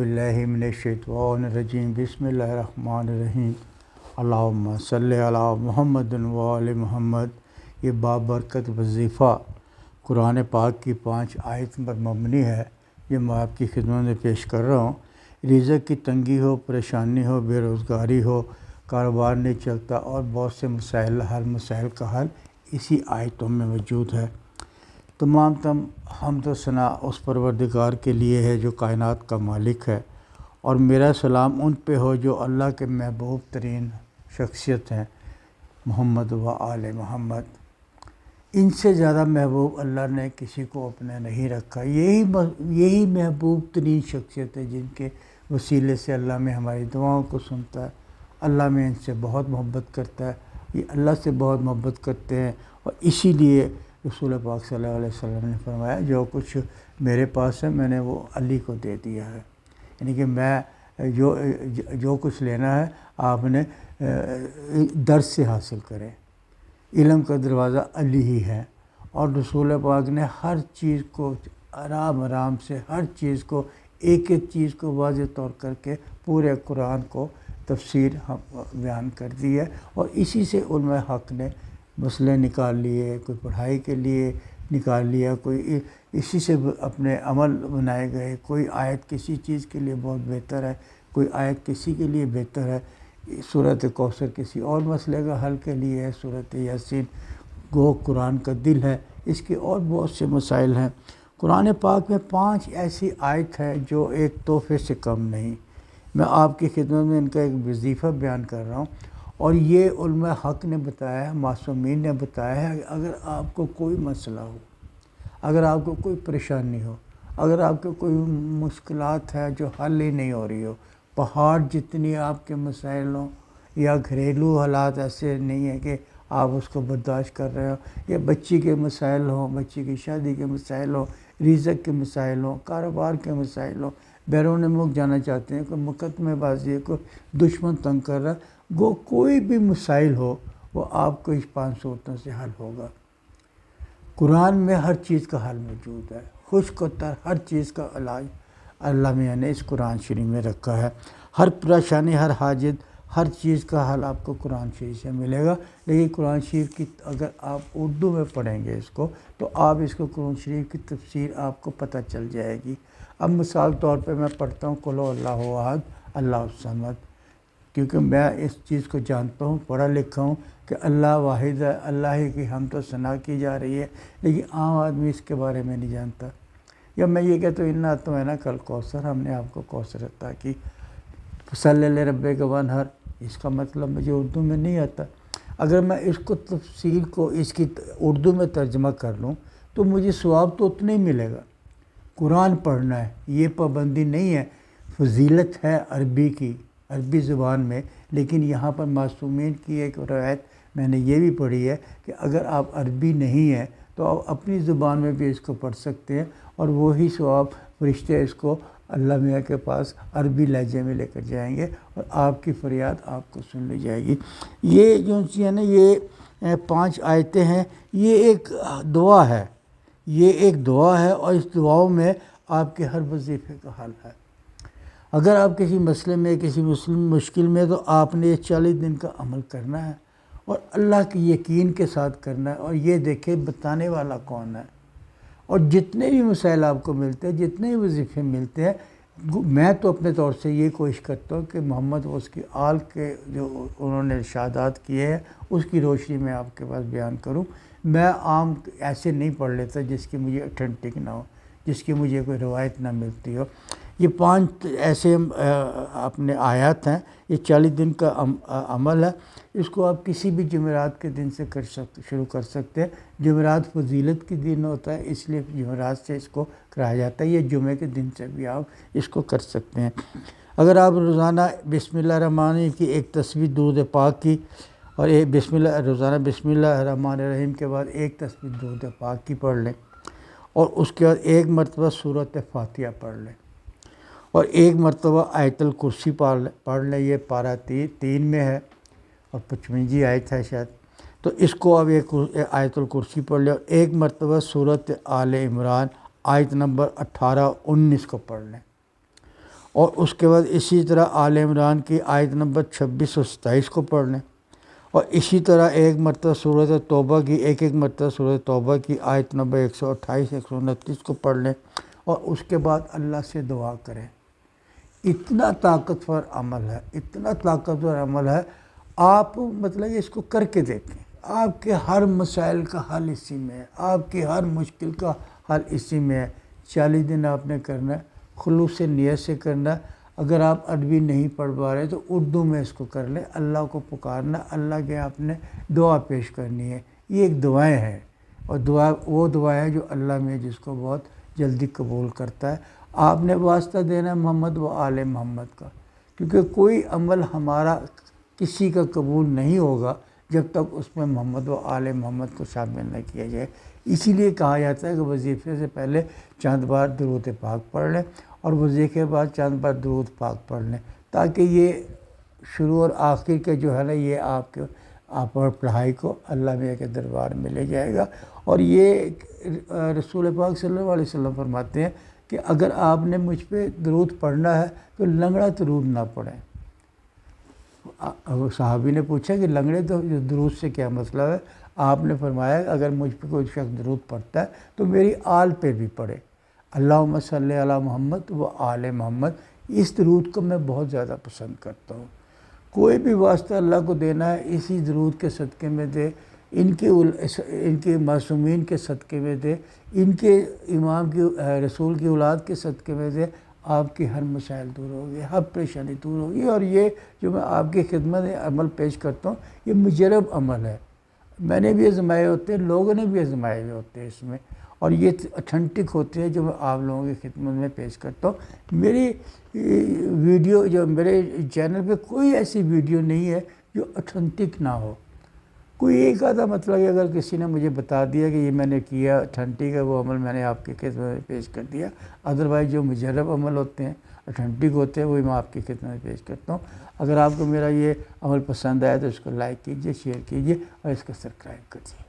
बिल्लाहि मिनश्शैतानिर्रजीम बिस्मिल्लाहिर्रहमानिर्रहीम अल्लाहुम्मा सल्लि अला मुहम्मदिन व आलि मुहम्मद। ये बाबरकत वजीफ़ा कुरान पाक की 5 आयत पर मबनी है। ये मैं आपकी खिदमत में पेश कर रहा हूँ। रिज़्क़ की तंगी हो, परेशानी हो, बेरोज़गारी हो, कारोबार नहीं चलता और बहुत से मसाइल, हर मसाइल का हल इसी आयतों में मौजूद है। तमाम हम्द व सना उस परवरदिगार के लिए है जो कायनात का मालिक है, और मेरा सलाम उन पे हो जो अल्लाह के महबूब तरीन शख्सियत हैं, मोहम्मद व आले मोहम्मद। इनसे ज़्यादा महबूब अल्लाह ने किसी को अपने नहीं रखा। यही महबूब तरीन शख्सियत है जिनके वसीले से अल्लाह में हमारी दुआओं को सुनता है। अल्लाह में इनसे बहुत मोहब्बत करता है, ये अल्लाह से बहुत मोहब्बत करते हैं, और इसीलिए रसूल पाक सल्लल्लाहु अलैहि वसल्लम ने फरमाया जो कुछ मेरे पास है मैंने वो अली को दे दिया है। यानी कि मैं जो कुछ लेना है आपने दर्स से हासिल करें। इल्म का दरवाज़ा अली ही है, और रसूल पाक ने हर चीज़ को आराम से हर चीज़ को एक एक चीज़ को वाज़ेह तौर करके पूरे कुरान को तफसीर बयान कर दी है। और इसी से उलमा हक़ ने मसले निकाल लिए, कोई पढ़ाई के लिए निकाल लिया, कोई इसी से अपने अमल बनाए गए। कोई आयत किसी चीज़ के लिए बहुत बेहतर है, कोई आयत किसी के लिए बेहतर है। सूरत कौसर किसी और मसले का हल के लिए है, सूरत यासीन गो कुरान का दिल है, इसके और बहुत से मसाइल हैं। कुरान पाक में 5 ऐसी आयत है जो एक तोहफे से कम नहीं। मैं आपकी खिदमत में इनका एक वजीफ़ा बयान कर रहा हूँ, और ये उलमा हक़ ने बताया है, मासूमीन ने बताया है। अगर आपको कोई मसला हो, अगर आपको कोई परेशानी हो, अगर आपको कोई मुश्किलात है जो हल ही नहीं हो रही हो, पहाड़ जितनी आपके मसाइल हों, या घरेलू हालात ऐसे नहीं है कि आप उसको बर्दाश्त कर रहे हो, या बच्ची के मसाइल हों, बच्ची की शादी के मसाइल हों, रिज़्क़ के मसाइल हों, कारोबार के मसाइल हों, बैरून मुल्क जाना चाहते हैं, कोई मुकदमेबाजी है, कोई दुश्मन तंग कर रहा है, वो कोई भी मसाइल हो वो आपको इस 5 सूरतों से हल होगा। कुरान में हर चीज़ का हल मौजूद है। खुश्क और तर हर चीज़ का इलाज अल्लाह मियाँ ने इस कुरान शरीफ में रखा है। हर परेशानी, हर हाजत, हर चीज़ का हल आपको कुरान शरीफ से मिलेगा। लेकिन कुरान शरीफ की अगर आप उर्दू में पढ़ेंगे इसको, तो आप इसको कुरान शरीफ की तफसीर आपको पता चल जाएगी। अब मिसाल तौर पे मैं पढ़ता हूँ कुल हुवल्लाहु अहद अल्लाहु समद, क्योंकि मैं इस चीज़ को जानता हूँ, पढ़ा लिखा हूँ कि अल्लाह वाहिद है, अल्लाह ही की हम तो सना की जा रही है, लेकिन आम आदमी इसके बारे में नहीं जानता। या मैं ये कहता हूँ इन्ना तो है ना कल कौसर, हमने आपको कौसर अता की, सल्ले रब्बे का वनहर, इसका मतलब मुझे उर्दू में नहीं आता। अगर मैं इसको तफसील को इसकी उर्दू में तर्जमा कर लूँ तो मुझे सवाब तो उतना ही मिलेगा। कुरान पढ़ना है, ये पाबंदी नहीं है, फजीलत है अरबी की, अरबी ज़ुबान में। लेकिन यहाँ पर मासूमीन की एक रवायत मैंने ये भी पढ़ी है कि अगर आप अरबी नहीं है तो आप अपनी ज़ुबान में भी इसको पढ़ सकते हैं, और वही सवाब फरिश्ते इसको अल्लाह मियाँ के पास अरबी लहजे में लेकर जाएंगे, और आपकी फ़रियाद आपको सुन ली जाएगी। ये जो चीज़ है ना, ये 5 आयतें हैं, ये एक दुआ है, ये एक दुआ है, और इस दुआओं में आपके हर वजीफ़े का हल है। अगर आप किसी मसले में, किसी मुश्किल में, तो आपने ये 40 दिन का अमल करना है, और अल्लाह के यकीन के साथ करना है, और ये देखें बताने वाला कौन है। और जितने भी मसाइल आपको मिलते हैं, जितने भी वजीफ़े मिलते हैं, मैं तो अपने तौर से ये कोशिश करता हूँ कि मोहम्मद उसकी आल के जो उन्होंने इरशादात किए हैं उसकी रोशनी में आपके पास बयान करूँ। मैं आम ऐसे नहीं पढ़ लेता जिसकी मुझे ऑथेंटिक ना हो, जिसकी मुझे कोई रवायत ना मिलती हो। ये 5 ऐसे अपने आयत हैं, ये 40 दिन का अमल है। इसको आप किसी भी जुमेरात के दिन से शुरू कर सकते हैं। जुमेरात फजीलत के दिन होता है, इसलिए जुमेरात से इसको कराया जाता है। ये जुमे के दिन से भी आप इसको कर सकते हैं। अगर आप रोज़ाना बिस्मिल्लाहिर्रहमानिर्रहीम की एक तस्बीह दूध पाक की, और एक रोज़ाना बिस्मिल्लाहिर्रहमानिर्रहीम के बाद एक तस्बीह दूध पाक की पढ़ लें, और उसके बाद एक मरतबा सूरत फातिहा पढ़ लें, और एक मरतबा आयतुल कुर्सी पढ़ लें। ये पारा 3 में है, और 55 आयत है शायद। तो इसको अब एक आयतुल कुर्सी पढ़ लें, और एक मरतबा सूरत आले इमरान आयत नंबर 18-19 को पढ़ लें। اور اس کے بعد اسی طرح آل عمران کی آیت نمبر 26 اور 27 کو پڑھ لیں، اور اسی طرح ایک مرتبہ سورۃ توبہ کی ایک مرتبہ سورۃ توبہ کی آیت نمبر 128 129 کو پڑھ لیں، اور اس کے بعد اللہ سے دعا کریں۔ اتنا طاقتور عمل ہے، اتنا طاقتور عمل ہے، آپ مطلب اس کو کر کے دیکھیں، آپ کے ہر مسائل کا حل اسی میں ہے، آپ کی ہر مشکل کا حل اسی میں ہے۔ 40 دن آپ نے کرنا ہے، خلوص نیت سے کرنا ہے۔ اگر آپ عربی نہیں پڑھ پا رہے تو اردو میں اس کو کر لیں، اللہ کو پکارنا، اللہ کے آپ نے دعا پیش کرنی ہے۔ یہ ایک دعائیں ہیں، اور دعا وہ دعا ہے جو اللہ میں جس کو بہت جلدی قبول کرتا ہے۔ آپ نے واسطہ دینا ہے محمد و آل محمد کا، کیونکہ کوئی عمل ہمارا کسی کا قبول نہیں ہوگا جب تک اس میں محمد و آل محمد کو شامل نہ کیا جائے۔ اسی لیے کہا جاتا ہے کہ وظیفے سے پہلے چند بار درود پاک پڑھ لیں، اور وظیفے کے بعد چند بار درود پاک پڑھ لیں، تاکہ یہ شروع اور آخر کے جو ہے نا یہ آپ کے پڑھائی کو اللہ میاں کے دربار میں لے جائے گا۔ اور یہ رسول پاک صلی اللہ علیہ وسلم فرماتے ہیں کہ اگر آپ نے مجھ پہ درود پڑھنا ہے تو لنگڑا درود نہ پڑھیں۔ صحابی نے پوچھا کہ لنگڑے درود سے کیا مطلب ہے؟ آپ نے فرمایا اگر مجھ پہ کوئی شخص درود پڑھتا ہے تو میری آل پہ بھی پڑھے، اللہم صلی علی محمد و آل محمد۔ اس درود کو میں بہت زیادہ پسند کرتا ہوں۔ کوئی بھی واسطہ اللہ کو دینا ہے اسی درود کے صدقے میں دے، ان کے معصومین کے صدقے میں دے، ان کے امام کی رسول کی اولاد کے صدقے میں دے، آپ کی ہر مسائل دور ہوگی، ہر پریشانی دور ہوگی۔ اور یہ جو میں آپ کی خدمت میں عمل پیش کرتا ہوں یہ مجرب عمل ہے، میں نے بھی آزمائے ہوتے ہیں، لوگوں نے بھی آزمائے ہوئے ہوتے ہیں اس میں، اور یہ اتھینٹک ہوتے ہیں جو میں آپ لوگوں کی خدمت میں پیش کرتا ہوں۔ میری ویڈیو جو میرے چینل پہ کوئی ایسی ویڈیو نہیں ہے جو اتھینٹک نہ ہو۔ کوئی ایک آدھا مطلب کہ اگر کسی نے مجھے بتا دیا کہ یہ میں نے کیا اتھینٹک ہے، وہ عمل میں نے آپ کی خدمت میں پیش کر دیا، ادروائز جو مجرب عمل ہوتے ہیں اتھینٹک ہوتے ہیں وہی میں آپ کی خدمت میں پیش کرتا ہوں۔ اگر آپ کو میرا یہ عمل پسند آیا تو اس کو لائک کیجیے، شیئر کیجیے اور اس کو سبسکرائب کیجیے۔